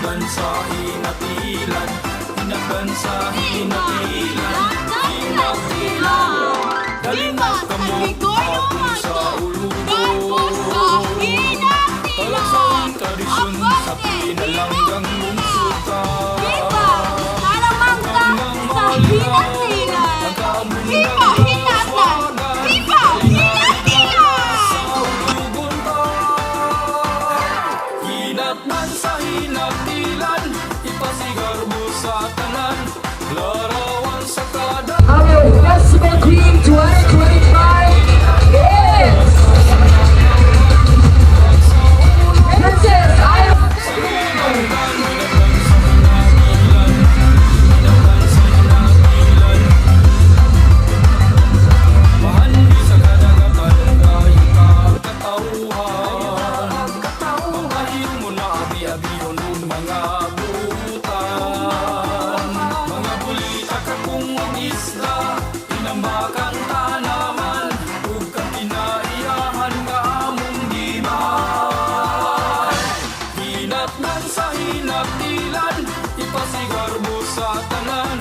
Hinagdan sa hinatilan, hinagdan sa hinatilan, hinatilan. Galingan ka mo, hapon sa ulugo. Talagsang tradisyon sa pinalanggang lungsuta. Hinatnan sa hinatilan, ipasigar mo sa tanan, larawan sa kada. Our Festival Team 2025 is Princess Island. Mahandi sa kadagatan, kayo katauhan. Pagkahin mo na abi-abihon ng mga butan. Mga bulita ka kung ang isla, inambakan tanaman, ug kang kinaiyahan nga among giman. Hinatnan sa hinatilan, ipasigar mo sa tanan,